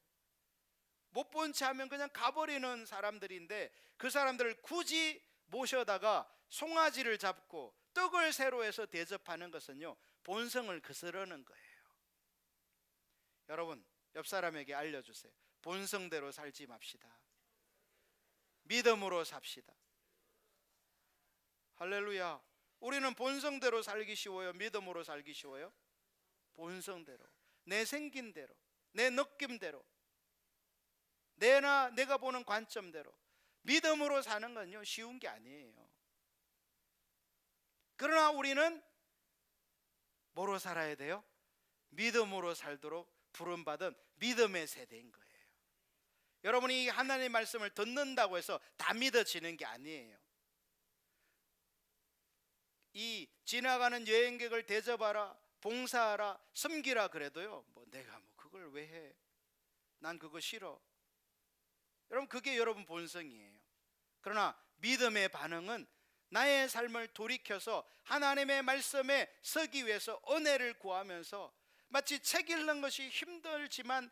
못 본 채 하면 그냥 가버리는 사람들인데, 그 사람들을 굳이 모셔다가 송아지를 잡고 떡을 새로 해서 대접하는 것은요, 본성을 거스르는 거예요. 여러분, 옆 사람에게 알려주세요. 본성대로 살지 맙시다. 믿음으로 삽시다. 할렐루야. 우리는 본성대로 살기 쉬워요, 믿음으로 살기 쉬워요? 본성대로, 내 생긴 대로, 내 느낌대로, 내가 보는 관점대로 믿음으로 사는 건요, 쉬운 게 아니에요. 그러나 우리는 뭐로 살아야 돼요? 믿음으로 살도록 부름받은 믿음의 세대인 거예요. 여러분이 하나님의 말씀을 듣는다고 해서 다 믿어지는 게 아니에요. 이 지나가는 여행객을 대접하라, 봉사하라, 섬기라 그래도요, 내가 그걸 왜 해? 난 그거 싫어. 여러분, 그게 여러분 본성이에요. 그러나 믿음의 반응은 나의 삶을 돌이켜서 하나님의 말씀에 서기 위해서 은혜를 구하면서, 마치 책 읽는 것이 힘들지만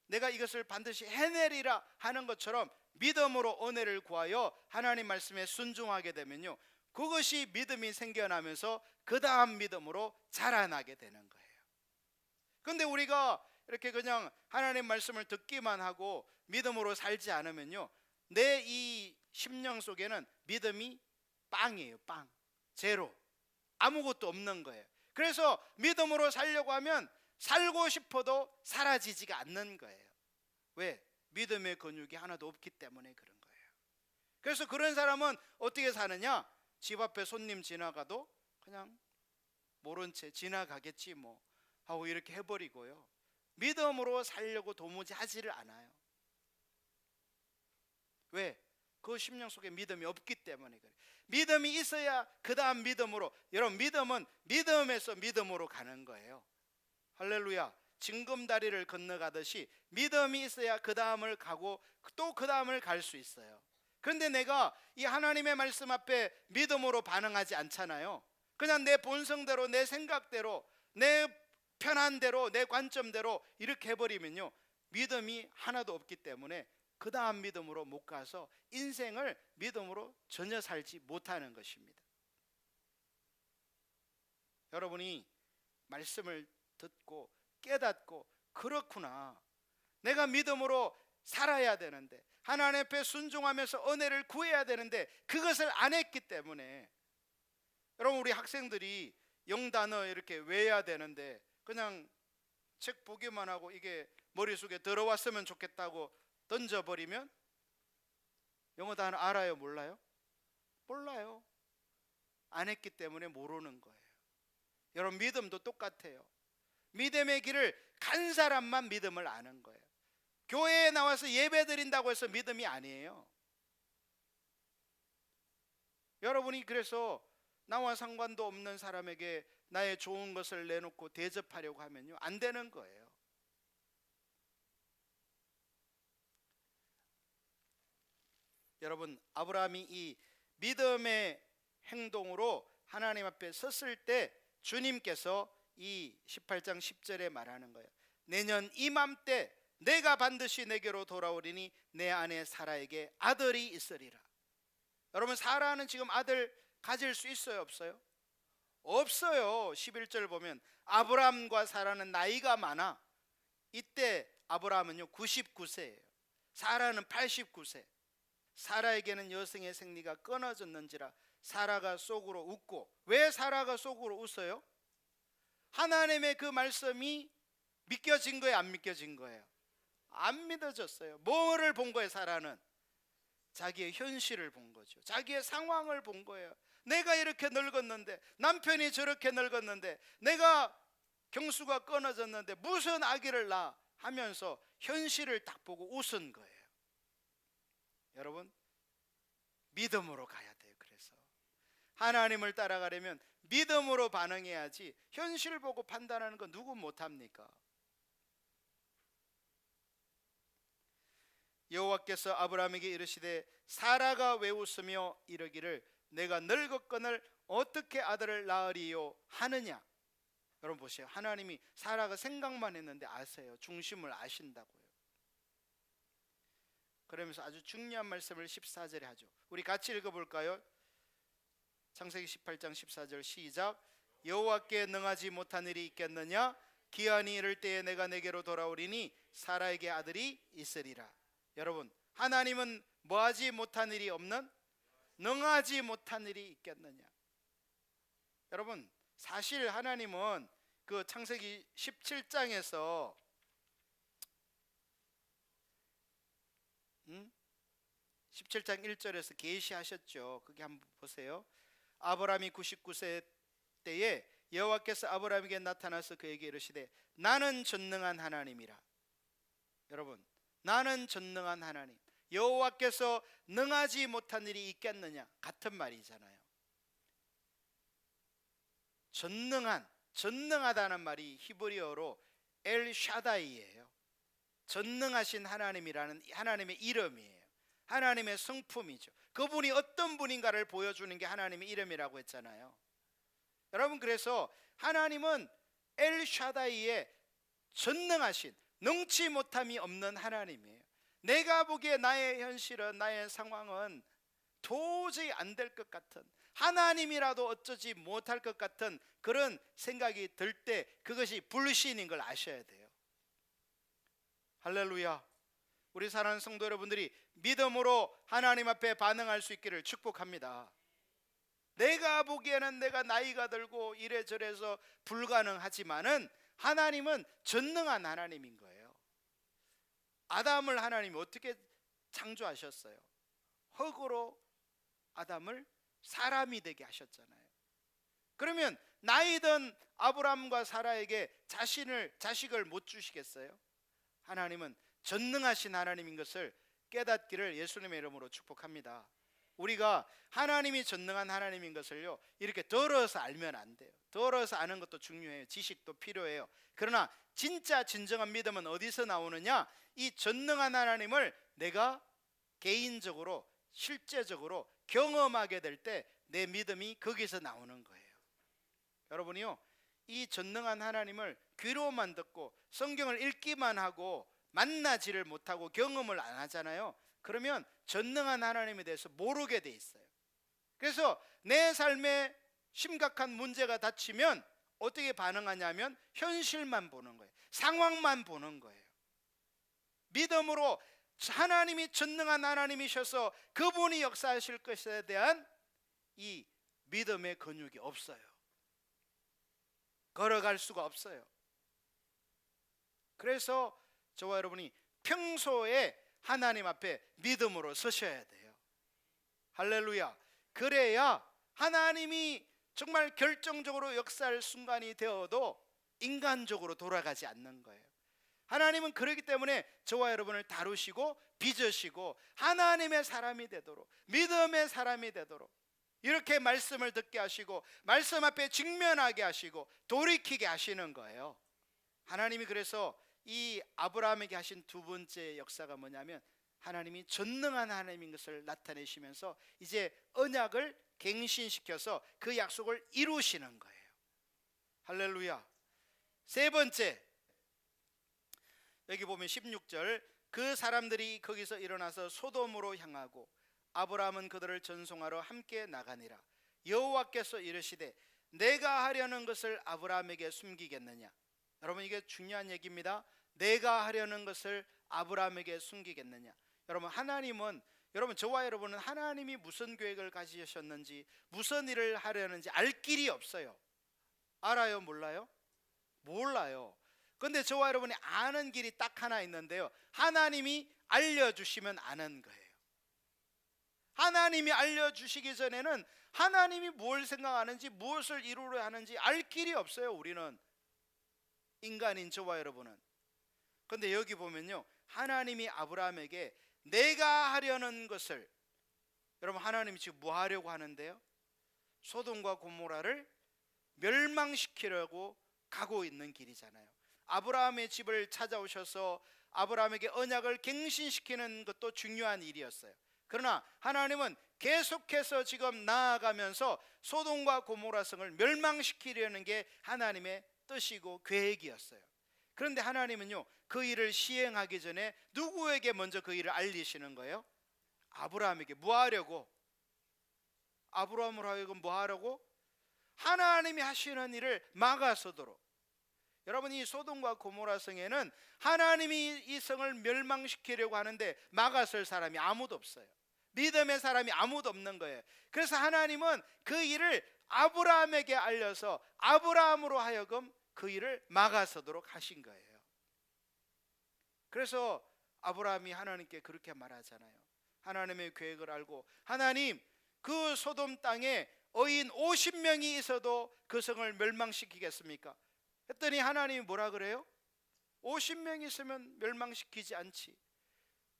내가 이것을 반드시 해내리라 하는 것처럼 믿음으로 은혜를 구하여 하나님 말씀에 순종하게 되면요, 그것이 믿음이 생겨나면서 그 다음 믿음으로 자라나게 되는 거예요. 그런데 우리가 이렇게 그냥 하나님 말씀을 듣기만 하고 믿음으로 살지 않으면요, 내 이 심령 속에는 믿음이 빵이에요. 빵, 제로, 아무것도 없는 거예요. 그래서 믿음으로 살려고 하면 살고 싶어도 사라지지가 않는 거예요. 왜? 믿음의 근육이 하나도 없기 때문에 그런 거예요. 그래서 그런 사람은 어떻게 사느냐? 집 앞에 손님 지나가도 그냥 모른 채 지나가겠지 뭐 하고 이렇게 해버리고요, 믿음으로 살려고 도무지 하지를 않아요. 왜? 그 심령 속에 믿음이 없기 때문에 그래요. 믿음이 있어야 그 다음 믿음으로, 여러분, 믿음은 믿음에서 믿음으로 가는 거예요. 할렐루야. 징검다리를 건너가듯이 믿음이 있어야 그 다음을 가고 또 그 다음을 갈 수 있어요. 그런데 내가 이 하나님의 말씀 앞에 믿음으로 반응하지 않잖아요. 그냥 내 본성대로, 내 생각대로, 내 편한 대로, 내 관점대로 이렇게 해버리면요, 믿음이 하나도 없기 때문에 그 다음 믿음으로 못 가서 인생을 믿음으로 전혀 살지 못하는 것입니다. 여러분이 말씀을 듣고 깨닫고, 그렇구나, 내가 믿음으로 살아야 되는데, 하나님 앞에 순종하면서 은혜를 구해야 되는데 그것을 안 했기 때문에, 여러분, 우리 학생들이 영단어 이렇게 외워야 되는데 그냥 책 보기만 하고 이게 머릿속에 들어왔으면 좋겠다고 던져버리면 영어 단어 알아요? 몰라요? 몰라요. 안 했기 때문에 모르는 거예요. 여러분, 믿음도 똑같아요. 믿음의 길을 간 사람만 믿음을 아는 거예요. 교회에 나와서 예배 드린다고 해서 믿음이 아니에요. 여러분이 그래서 나와 상관도 없는 사람에게 나의 좋은 것을 내놓고 대접하려고 하면요, 안 되는 거예요. 여러분, 아브라함이 이 믿음의 행동으로 하나님 앞에 섰을 때 주님께서 이 18장 10절에 말하는 거예요. 내년 이맘때 내가 반드시 내게로 돌아오리니 내 아내 사라에게 아들이 있으리라. 여러분, 사라는 지금 아들 가질 수 있어요, 없어요? 없어요. 11절 보면 아브라함과 사라는 나이가 많아. 이때 아브라함은요 99세예요 사라는 89세. 사라에게는 여성의 생리가 끊어졌는지라 사라가 속으로 웃고. 왜 사라가 속으로 웃어요? 하나님의 그 말씀이 믿겨진 거예요, 안 믿겨진 거예요? 안 믿어졌어요. 뭐를 본 거예요? 사라는 자기의 현실을 본 거죠. 자기의 상황을 본 거예요. 내가 이렇게 늙었는데, 남편이 저렇게 늙었는데, 내가 경수가 끊어졌는데 무슨 아기를 낳아 하면서 현실을 딱 보고 웃은 거예요. 여러분, 믿음으로 가야 돼요. 그래서 하나님을 따라가려면 믿음으로 반응해야지, 현실 보고 판단하는 거 누구 못합니까? 여호와께서 아브라함에게 이르시되 사라가 왜 웃으며 이르기를 내가 늙었거늘 어떻게 아들을 낳으리요 하느냐. 여러분 보세요. 하나님이 사라가 생각만 했는데 아세요. 중심을 아신다고요. 그러면서 아주 중요한 말씀을 14절에 하죠. 우리 같이 읽어볼까요? 창세기 18장 14절 시작. 여호와께 능하지 못한 일이 있겠느냐? 기한이 이를 때에 내가 내게로 돌아오리니 사라에게 아들이 있으리라. 여러분, 하나님은 뭐하지 못한 일이 없는, 능하지 못한 일이 있겠느냐. 여러분, 사실 하나님은 그 창세기 17장에서 17장 1절에서 계시하셨죠. 그게 한번 보세요. 아브라함이 99세 때에 여호와께서 아브라함에게 나타나서 그에게 이르시되 나는 전능한 하나님이라. 여러분, 나는 전능한 하나님. 여호와께서 능하지 못한 일이 있겠느냐, 같은 말이잖아요. 전능하다는 말이 히브리어로 엘샤다이예요. 전능하신 하나님이라는 하나님의 이름이에요. 하나님의 성품이죠. 그분이 어떤 분인가를 보여주는 게 하나님의 이름이라고 했잖아요. 여러분, 그래서 하나님은 엘샤다이의 전능하신, 능치 못함이 없는 하나님이에요. 내가 보기에 나의 현실은, 나의 상황은 도저히 안 될 것 같은, 하나님이라도 어쩌지 못할 것 같은 그런 생각이 들 때 그것이 불신인 걸 아셔야 돼요. 할렐루야. 우리 사랑하는 성도 여러분들이 믿음으로 하나님 앞에 반응할 수 있기를 축복합니다. 내가 보기에는 내가 나이가 들고 이래저래서 불가능하지만은 하나님은 전능한 하나님인 거예요. 아담을 하나님이 어떻게 창조하셨어요? 흙으로 아담을 사람이 되게 하셨잖아요. 그러면 나이든 아브라함과 사라에게 자식을 못 주시겠어요? 하나님은 전능하신 하나님인 것을 깨닫기를 예수님의 이름으로 축복합니다. 우리가 하나님이 전능한 하나님인 것을요, 이렇게 덜어서 알면 안 돼요. 덜어서 아는 것도 중요해요. 지식도 필요해요. 그러나 진짜 진정한 믿음은 어디서 나오느냐? 이 전능한 하나님을 내가 개인적으로 실제적으로 경험하게 될 때 내 믿음이 거기서 나오는 거예요. 여러분이요, 이 전능한 하나님을 귀로만 듣고 성경을 읽기만 하고 만나지를 못하고 경험을 안 하잖아요. 그러면 전능한 하나님에 대해서 모르게 돼 있어요. 그래서 내 삶에 심각한 문제가 닥치면 어떻게 반응하냐면 현실만 보는 거예요. 상황만 보는 거예요. 믿음으로 하나님이 전능한 하나님이셔서 그분이 역사하실 것에 대한 이 믿음의 근육이 없어요. 걸어갈 수가 없어요. 그래서 저와 여러분이 평소에 하나님 앞에 믿음으로 서셔야 돼요. 할렐루야. 그래야 하나님이 정말 결정적으로 역사할 순간이 되어도 인간적으로 돌아가지 않는 거예요. 하나님은 그렇기 때문에 저와 여러분을 다루시고 빚으시고 하나님의 사람이 되도록, 믿음의 사람이 되도록 이렇게 말씀을 듣게 하시고 말씀 앞에 직면하게 하시고 돌이키게 하시는 거예요. 하나님이 그래서 이 아브라함에게 하신 두 번째 역사가 뭐냐면 하나님이 전능한 하나님인 것을 나타내시면서 이제 언약을 갱신시켜서 그 약속을 이루시는 거예요. 할렐루야. 세 번째, 여기 보면 16절, 그 사람들이 거기서 일어나서 소돔으로 향하고 아브라함은 그들을 전송하러 함께 나가니라. 여호와께서 이르시되 내가 하려는 것을 아브라함에게 숨기겠느냐. 여러분, 이게 중요한 얘기입니다. 내가 하려는 것을 아브라함에게 숨기겠느냐. 여러분, 하나님은, 여러분, 저와 여러분은 하나님이 무슨 계획을 가지셨는지, 무슨 일을 하려는지 알 길이 없어요. 알아요? 몰라요? 몰라요. 그런데 저와 여러분이 아는 길이 딱 하나 있는데요, 하나님이 알려주시면 아는 거예요. 하나님이 알려주시기 전에는 하나님이 뭘 생각하는지, 무엇을 이루려 하는지 알 길이 없어요. 우리는, 인간인 저와 여러분은. 그런데 여기 보면요, 하나님이 아브라함에게 내가 하려는 것을, 여러분, 하나님이 지금 뭐 하려고 하는데요? 소돔과 고모라를 멸망시키려고 가고 있는 길이잖아요. 아브라함의 집을 찾아오셔서 아브라함에게 언약을 갱신시키는 것도 중요한 일이었어요. 그러나 하나님은 계속해서 지금 나아가면서 소돔과 고모라 성을 멸망시키려는 게 하나님의 뜻이고 계획이었어요. 그런데 하나님은요, 그 일을 시행하기 전에 누구에게 먼저 그 일을 알리시는 거예요? 아브라함에게. 뭐 하려고? 아브라함으로 하여금 뭐 하려고? 하나님이 하시는 일을 막아서도록. 여러분, 이 소돔과 고모라 성에는 하나님이 이 성을 멸망시키려고 하는데 막아설 사람이 아무도 없어요. 믿음의 사람이 아무도 없는 거예요. 그래서 하나님은 그 일을 아브라함에게 알려서 아브라함으로 하여금 그 일을 막아서도록 하신 거예요. 그래서 아브라함이 하나님께 그렇게 말하잖아요. 하나님의 계획을 알고, 하나님, 그 소돔 땅에 어인 50명이 있어도 그 성을 멸망시키겠습니까? 했더니 하나님이 뭐라 그래요? 50명 있으면 멸망시키지 않지.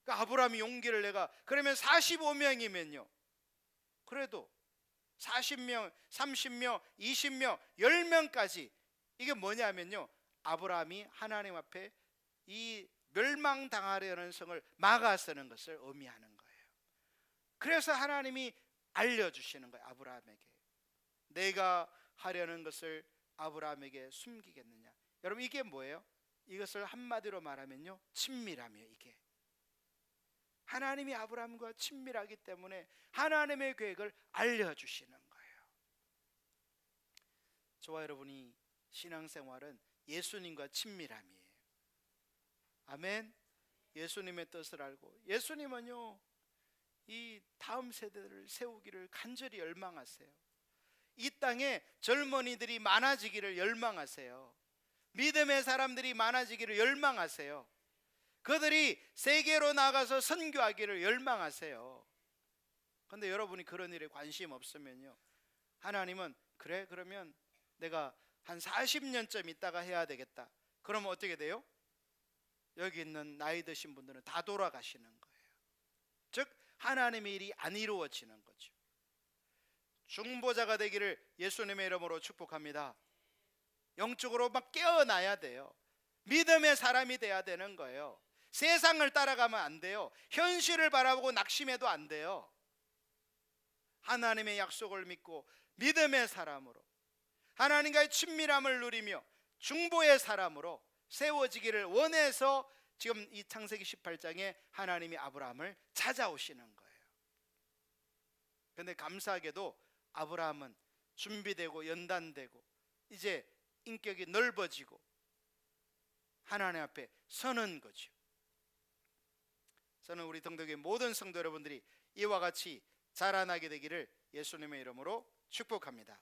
그러니까 아브라함이 용기를 내가, 그러면 45명이면요, 그래도 40명, 30명, 20명, 10명까지. 이게 뭐냐면요, 아브라함이 하나님 앞에 이 멸망당하려는 성을 막아서는 것을 의미하는 거예요. 그래서 하나님이 알려주시는 거예요. 아브라함에게 내가 하려는 것을 아브라함에게 숨기겠느냐. 여러분, 이게 뭐예요? 이것을 한마디로 말하면요, 친밀함이에요. 이게 하나님이 아브라함과 친밀하기 때문에 하나님의 계획을 알려주시는 거예요. 저와 여러분이 신앙생활은 예수님과 친밀함이에요. 아멘. 예수님의 뜻을 알고, 예수님은요, 이 다음 세대를 세우기를 간절히 열망하세요. 이 땅에 젊은이들이 많아지기를 열망하세요. 믿음의 사람들이 많아지기를 열망하세요. 그들이 세계로 나가서 선교하기를 열망하세요. 그런데 여러분이 그런 일에 관심 없으면요, 하나님은 그래, 그러면 내가 한 40년쯤 있다가 해야 되겠다. 그러면 어떻게 돼요? 여기 있는 나이 드신 분들은 다 돌아가시는 거예요. 즉 하나님의 일이 안 이루어지는 거죠. 중보자가 되기를 예수님의 이름으로 축복합니다. 영적으로 막 깨어나야 돼요. 믿음의 사람이 돼야 되는 거예요. 세상을 따라가면 안 돼요. 현실을 바라보고 낙심해도 안 돼요. 하나님의 약속을 믿고 믿음의 사람으로, 하나님과의 친밀함을 누리며 중보의 사람으로 세워지기를 원해서 지금 이 창세기 18장에 하나님이 아브라함을 찾아오시는 거예요. 그런데 감사하게도 아브라함은 준비되고 연단되고 이제 인격이 넓어지고 하나님 앞에 서는 거죠. 저는 우리 동덕의 모든 성도 여러분들이 이와 같이 자라나게 되기를 예수님의 이름으로 축복합니다.